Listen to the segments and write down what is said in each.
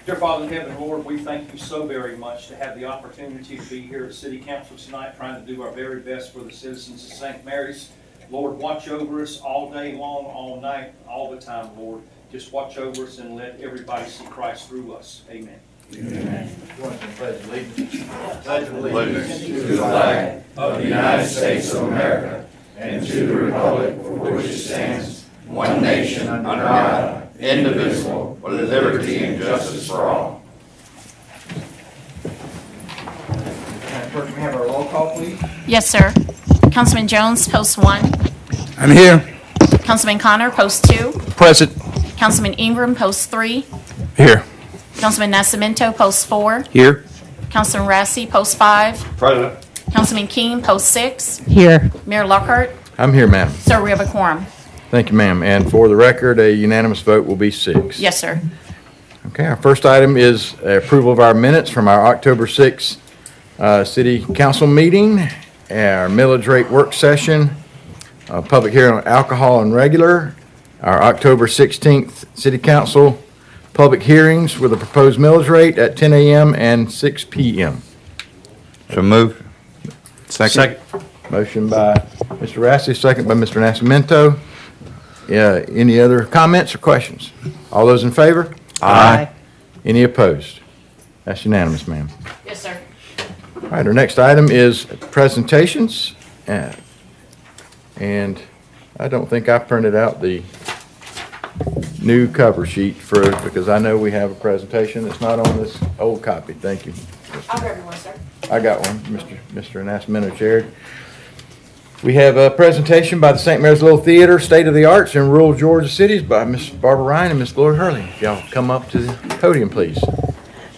Dear Father in heaven, Lord, we thank you so very much to have the opportunity to be here at City Council tonight, trying to do our very best for the citizens of St. Mary's. Lord, watch over us all day long, all night, all the time, Lord. Just watch over us and let everybody see Christ through us. Amen. Amen. Pledge allegiance to the flag of the United States of America and to the republic for which it stands, one nation under God, indivisible, with liberty and justice for all. Clerk, can we have our roll call, please? Yes, sir. Councilman Jones, post 1. I'm here. Councilman Connor, post 2. Present. Councilman Ingram, post 3. Here. Councilman Nascimento, post 4. Here. Councilman Rassi, post 5. President. Councilman King, post 6. Here. Mayor Lockhart. I'm here, madam. Sir, we have a quorum. Thank you, ma'am. And for the record, a unanimous vote will be 6. Yes, sir. Okay, our first item is approval of our minutes from our October 6th City Council meeting, our millage rate work session, public hearing on alcohol and regular, our October 16th City Council public hearings with a proposed millage rate at 10 a.m. and 6 p.m. So moved. Second. Motion by Mr. Rassi, second by Mr. Nascimento. Any other comments or questions? All those in favor? Aye. Any opposed? That's unanimous, ma'am. Yes, sir. All right, our next item is presentations. And I don't think I printed out the new cover sheet because I know we have a presentation that's not on this old copy. Thank you. I'll grab you one, sir. I got one, Mr. Nascimento chaired. We have a presentation by the St. Mary's Little Theater, State of the Arts in Rural Georgia Cities by Miss Barbara Ryan and Miss Gloria Hurley. If y'all come up to the podium, please.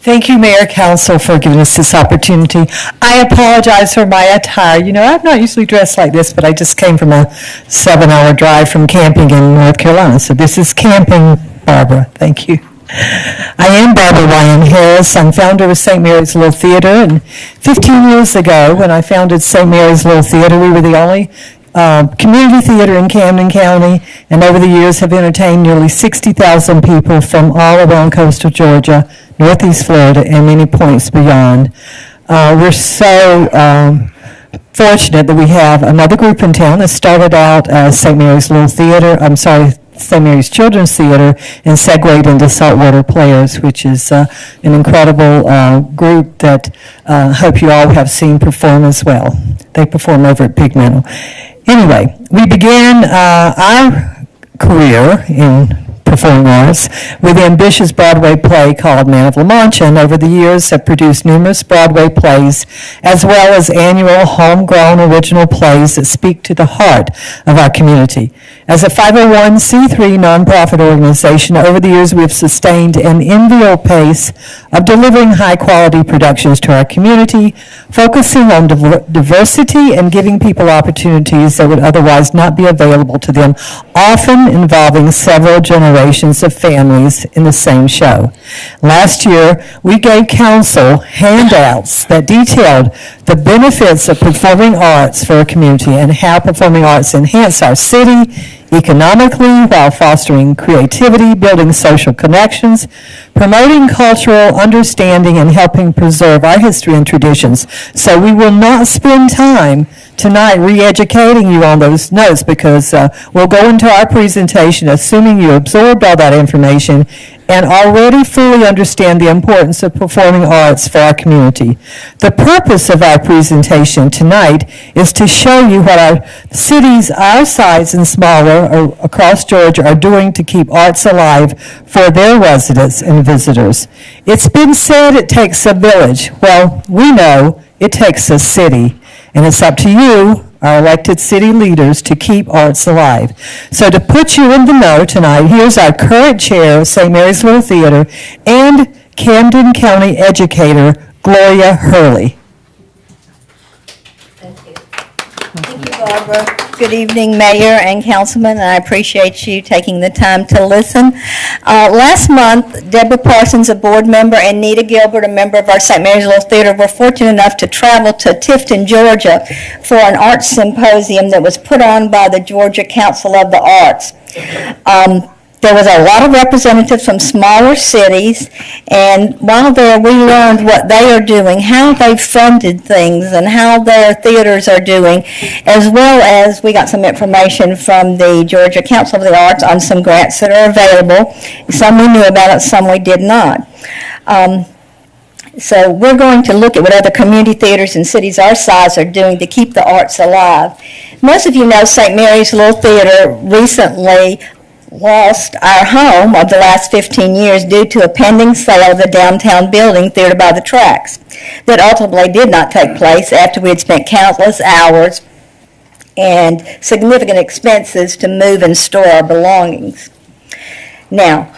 Thank you, Mayor Council, for giving us this opportunity. I apologize for my attire. You know, I'm not usually dressed like this, but I just came from a 7-hour drive from camping in North Carolina. So this is camping, Barbara. Thank you. I am Barbara Ryan Harris. I'm founder of St. Mary's Little Theater. And 15 years ago, when I founded St. Mary's Little Theater, we were the only community theater in Camden County, and over the years have entertained nearly 60,000 people from all around coastal Georgia, Northeast Florida, and many points beyond. We're so fortunate that we have another group in town that started out as St. Mary's Little Theater, St. Mary's Children's Theater, and segued into Saltwater Players, which is an incredible group that I hope you all have seen perform as well. They perform over at Pigmental. Anyway, we began our career in performing arts with the ambitious Broadway play called Man of La Mancha, and over the years have produced numerous Broadway plays as well as annual homegrown original plays that speak to the heart of our community. As a 501c3 nonprofit organization, over the years we have sustained an enviable pace of delivering high-quality productions to our community, focusing on diversity and giving people opportunities that would otherwise not be available to them, often involving several generations of families in the same show. Last year, we gave council handouts that detailed the benefits of performing arts for our community and how performing arts enhance our city economically while fostering creativity, building social connections, promoting cultural understanding, and helping preserve our history and traditions. So we will not spend time tonight re-educating you on those notes because we'll go into our presentation assuming you absorbed all that information and already fully understand the importance of performing arts for our community. The purpose of our presentation tonight is to show you what our cities, our size and smaller, across Georgia are doing to keep arts alive for their residents and visitors. It's been said it takes a village. Well, we know it takes a city, and it's up to you, our elected city leaders, to keep arts alive. So to put you in the know tonight, here's our current chair of St. Mary's Little Theater and Camden County educator, Gloria Hurley. Thank you. Thank you, Barbara. Good evening, Mayor and Councilman, and I appreciate you taking the time to listen. Last month, Deborah Parsons, a board member, and Nita Gilbert, a member of our St. Mary's Little Theater, were fortunate enough to travel to Tifton, Georgia for an arts symposium that was put on by the Georgia Council of the Arts. There was a lot of representatives from smaller cities, and while there, we learned what they are doing, how they've funded things, and how their theaters are doing, as well as we got some information from the Georgia Council of the Arts on some grants that are available. Some we knew about it, some we did not. So we're going to look at what other community theaters in cities our size are doing to keep the arts alive. Most of you know St. Mary's Little Theater recently lost our home of the last 15 years due to a pending sale of the downtown building, Theater by the Tracks, that ultimately did not take place after we had spent countless hours and significant expenses to move and store our belongings. Now,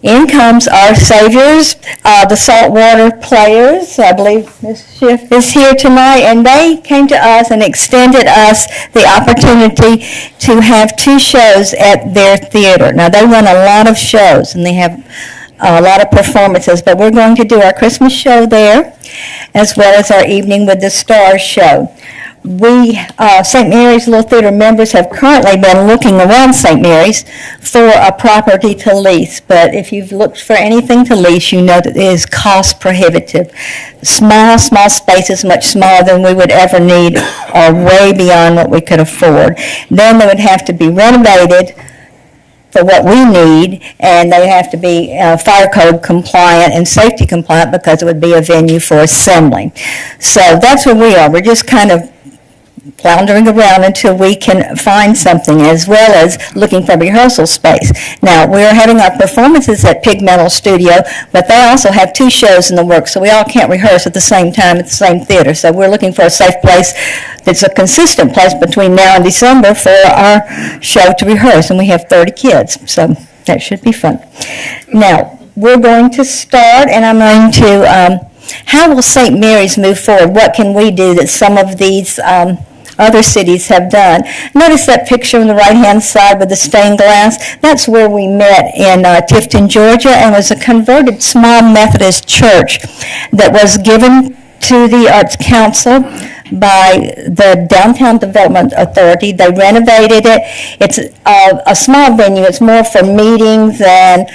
in comes our saviors, the Saltwater Players. I believe Ms. Schiff is here tonight, and they came to us and extended us the opportunity to have 2 shows at their theater. Now, they run a lot of shows, and they have a lot of performances, but we're going to do our Christmas show there, as well as our Evening with the Stars show. We, St. Mary's Little Theater members, have currently been looking around St. Mary's for a property to lease, but if you've looked for anything to lease, you know that it is cost prohibitive. Small spaces, much smaller than we would ever need, are way beyond what we could afford. Then they would have to be renovated for what we need, and they have to be fire code compliant and safety compliant because it would be a venue for assembling. So that's where we are. We're just kind of floundering around until we can find something, as well as looking for rehearsal space. Now, we are having our performances at Pigmental Studio, but they also have 2 shows in the works, so we all can't rehearse at the same time at the same theater. So we're looking for a safe place that's a consistent place between now and December for our show to rehearse, and we have 30 kids, so that should be fun. Now, we're going to start, and I'm going to, how will St. Mary's move forward? What can we do that some of these other cities have done? Notice that picture on the right-hand side with the stained glass. That's where we met in Tifton, Georgia, and was a converted small Methodist church that was given to the Arts Council by the Downtown Development Authority. They renovated it. It's a small venue. It's more for meetings and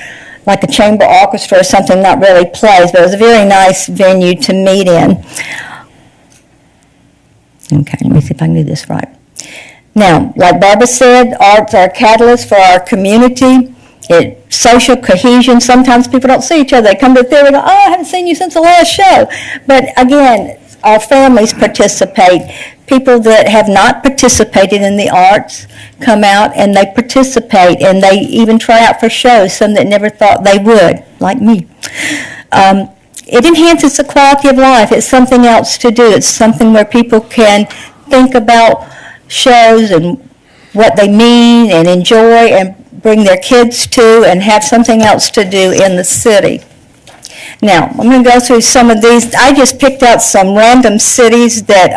like a chamber orchestra or something, not really plays, but it was a very nice venue to meet in. Okay, let me see if I can do this right. Now, like Barbara said, arts are a catalyst for our community. It's social cohesion. Sometimes people don't see each other. They come to the theater and go, oh, I haven't seen you since the last show. But again, our families participate. People that have not participated in the arts come out and they participate, and they even try out for shows, some that never thought they would, like me. It enhances the quality of life. It's something else to do. It's something where people can think about shows and what they mean and enjoy and bring their kids to and have something else to do in the city. Now, I'm going to go through some of these. I just picked out some random cities that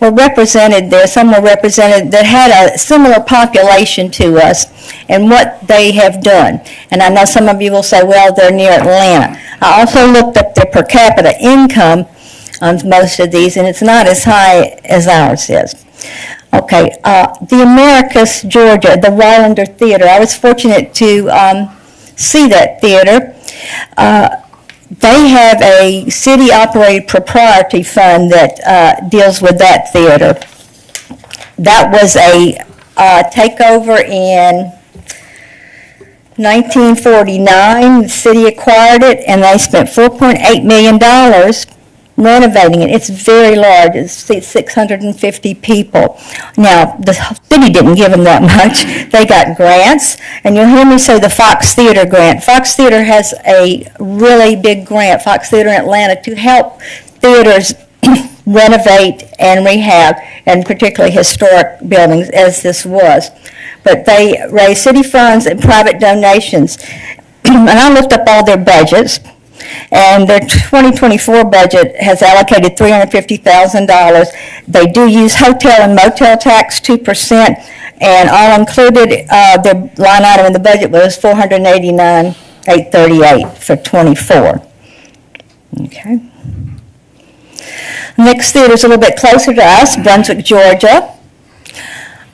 were represented there. Some were represented that had a similar population to us and what they have done. And I know some of you will say, well, they're near Atlanta. I also looked up their per capita income on most of these, and it's not as high as ours is. Okay, the Americus, Georgia, the Rylander Theater. I was fortunate to see that theater. They have a city-operated propriety fund that deals with that theater. That was a takeover in 1949. The city acquired it, and they spent $4.8 million renovating it. It's very large. It seats 650 people. Now, the city didn't give them that much. They got grants, and you'll hear me say the Fox Theater grant. Fox Theater has a really big grant, Fox Theater in Atlanta, to help theaters renovate and rehab, and particularly historic buildings, as this was. But they raise city funds and private donations. And I looked up all their budgets. And their 2024 budget has allocated $350,000. They do use hotel and motel tax 2%, and all included, their line item in the budget was $489,838 for 24. Okay. Next theater is a little bit closer to us, Brunswick, Georgia.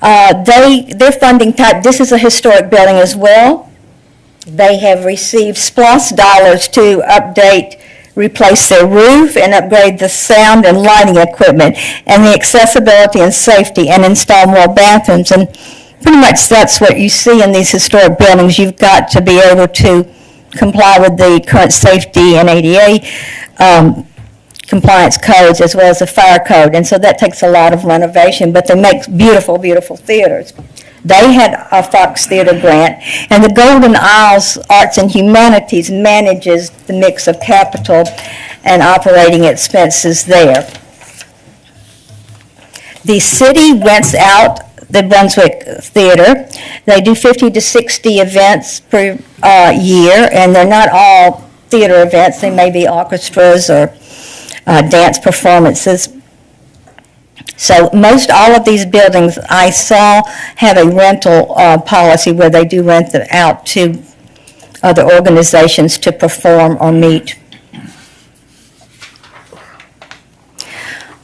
Their funding type, this is a historic building as well. They have received SPLOST dollars to update, replace their roof, and upgrade the sound and lighting equipment, and the accessibility and safety, and install more bathrooms. And pretty much that's what you see in these historic buildings. You've got to be able to comply with the current safety and ADA compliance codes as well as the fire code. And so that takes a lot of renovation, but they make beautiful, beautiful theaters. They had a Fox Theater grant, and the Golden Isles Arts and Humanities manages the mix of capital and operating expenses there. The city rents out the Brunswick Theater. They do 50 to 60 events per year, and they're not all theater events. They may be orchestras or dance performances. So most all of these buildings I saw have a rental policy where they do rent them out to other organizations to perform or meet.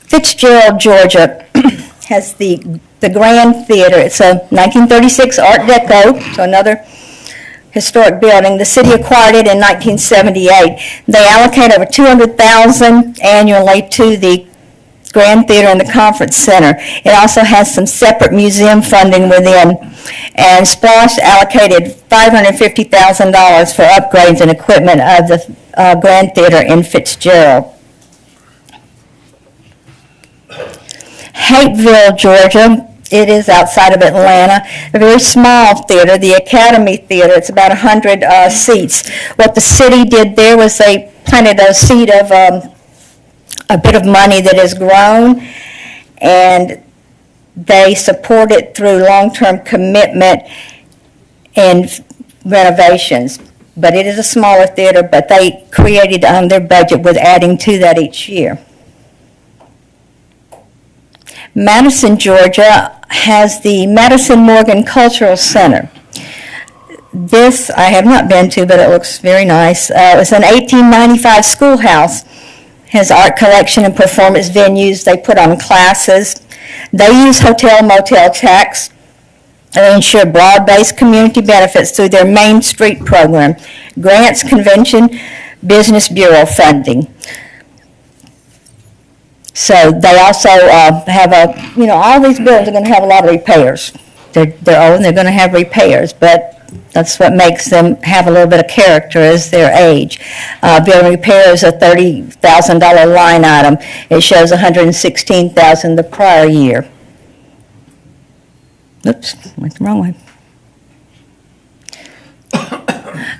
Fitzgerald, Georgia has the Grand Theater. It's a 1936 Art Deco, so another historic building. The city acquired it in 1978. They allocate over $200,000 annually to the Grand Theater and the Conference Center. It also has some separate museum funding within. And SPLOST allocated $550,000 for upgrades and equipment of the Grand Theater in Fitzgerald. Hapeville, Georgia. It is outside of Atlanta. A very small theater, the Academy Theater. It's about 100 seats. What the city did there was they planted a seed of a bit of money that has grown, and they support it through long-term commitment and renovations. But it is a smaller theater, but they created their budget with adding to that each year. Madison, Georgia has the Madison Morgan Cultural Center. This I have not been to, but it looks very nice. It was an 1895 schoolhouse. Has art collection and performance venues. They put on classes. They use hotel motel tax. They ensure broad-based community benefits through their Main Street program, grants, convention, business bureau funding. So they also have all these buildings are going to have a lot of repairs. They're old and they're going to have repairs, but that's what makes them have a little bit of character is their age. Building repair is a $30,000 line item. It shows $116,000 the prior year. Oops, went the wrong way.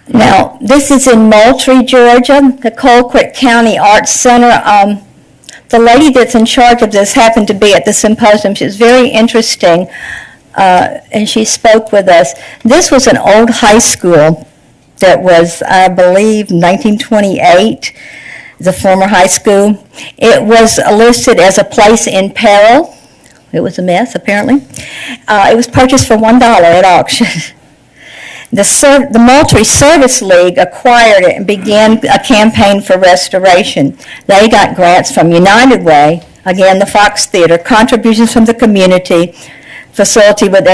Now, this is in Moultrie, Georgia, the Colquitt County Arts Center. The lady that's in charge of this happened to be at the symposium. She was very interesting. And she spoke with us. This was an old high school that was, I believe, 1928, the former high school. It was listed as a place in peril. It was a mess, apparently. It was purchased for $1 at auction. The Moultrie Service League acquired it and began a campaign for restoration. They got grants from United Way, again, the Fox Theater, contributions from the community, facility with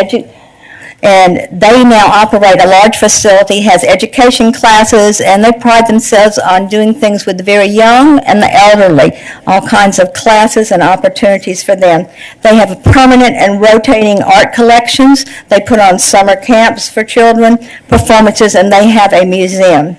and they now operate a large facility, has education classes, and they pride themselves on doing things with the very young and the elderly, all kinds of classes and opportunities for them. They have permanent and rotating art collections. They put on summer camps for children, performances, and they have a museum.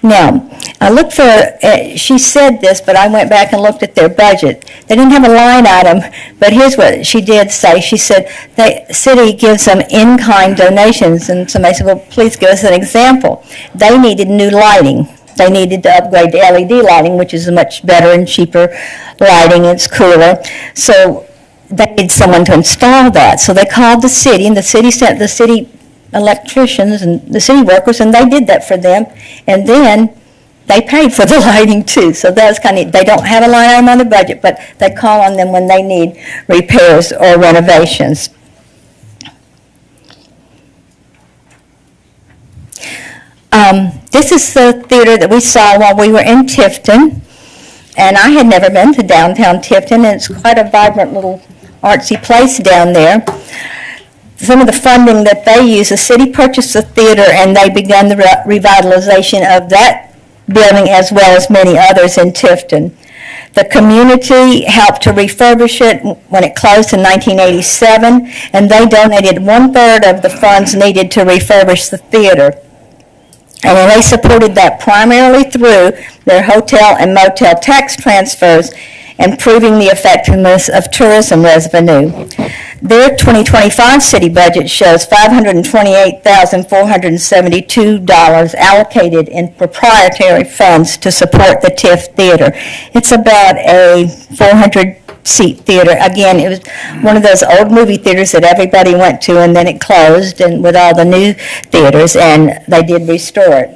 Now, I looked for, she said this, but I went back and looked at their budget. They didn't have a line item, but here's what she did say. She said the city gives them in-kind donations, and somebody said, well, please give us an example. They needed new lighting. They needed to upgrade to LED lighting, which is much better and cheaper lighting. It's cooler. So they needed someone to install that. So they called the city, and the city sent the city electricians and the city workers, and they did that for them, and then they paid for the lighting too. So that's kind of, they don't have a line item on the budget, but they call on them when they need repairs or renovations. This is the theater that we saw while we were in Tifton, and I had never been to downtown Tifton, and it's quite a vibrant little artsy place down there. some of the funding that they use, the city purchased the theater and they began the revitalization of that building as well as many others in Tifton. The community helped to refurbish it when it closed in 1987, and they donated 1/3 of the funds needed to refurbish the theater. And they supported that primarily through their hotel and motel tax transfers, improving the effectiveness of tourism revenue. Their 2025 city budget shows $528,472 allocated in proprietary funds to support the TIFF Theater. It's about a 400-seat theater. Again, it was one of those old movie theaters that everybody went to, and then it closed, and with all the new theaters, and they did restore it.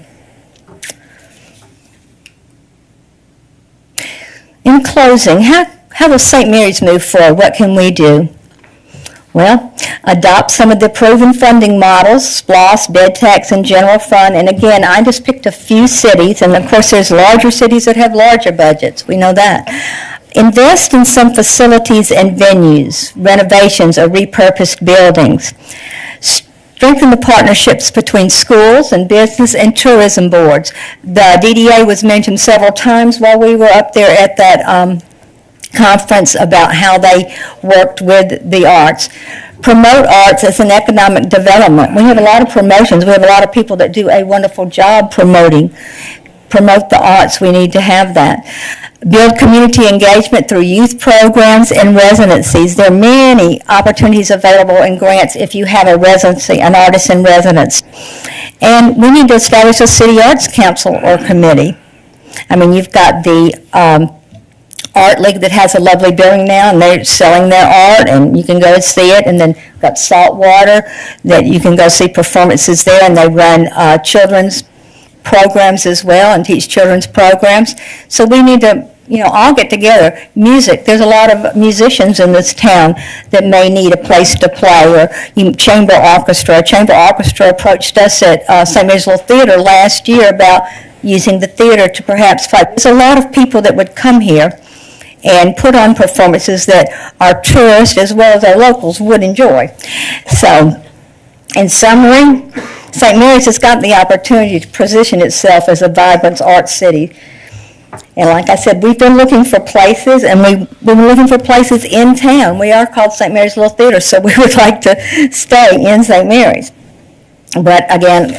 In closing, how will St. Mary's move forward? What can we do? Well, adopt some of the proven funding models, SPLOST, bed tax, and general fund. And again, I just picked a few cities, and of course there's larger cities that have larger budgets. We know that. Invest in some facilities and venues, renovations or repurposed buildings. Strengthen the partnerships between schools and business and tourism boards. The DDA was mentioned several times while we were up there at that conference about how they worked with the arts. Promote arts as an economic development. We have a lot of promotions. We have a lot of people that do a wonderful job promote the arts. We need to have that. Build community engagement through youth programs and residencies. There are many opportunities available in grants if you have a residency, an artist in residence. And we need to establish a city arts council or committee. I mean, you've got the Art League that has a lovely building now, and they're selling their art, and you can go see it. And then got Saltwater that you can go see performances there, and they run children's programs as well and teach children's programs. So we need to, all get together. Music, there's a lot of musicians in this town that may need a place to play, or chamber orchestra. A chamber orchestra approached us at St. Mary's Little Theater last year about using the theater to perhaps play. There's a lot of people that would come here and put on performances that our tourists as well as our locals would enjoy. So, in summary, St. Mary's has got the opportunity to position itself as a vibrant arts city. And like I said, we've been looking for places, and we've been looking for places in town. We are called St. Mary's Little Theater, so we would like to stay in St. Mary's. But again,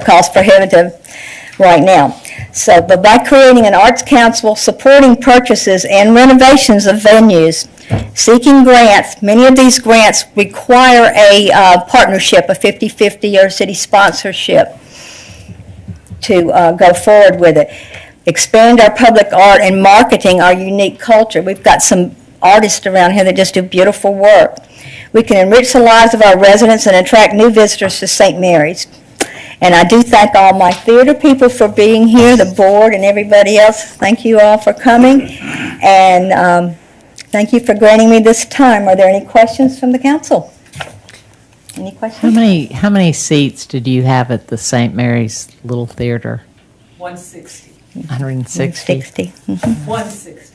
cost prohibitive right now. So, but by creating an arts council, supporting purchases and renovations of venues, seeking grants, many of these grants require a partnership, a 50-50 or city sponsorship to go forward with it. Expand our public art and marketing our unique culture. We've got some artists around here that just do beautiful work. We can enrich the lives of our residents and attract new visitors to St. Mary's. And I do thank all my theater people for being here, the board and everybody else. Thank you all for coming. And thank you for granting me this time. Are there any questions from the council? Any questions? How many seats did you have at the St. Mary's Little Theater? 160. 160? 60. 160.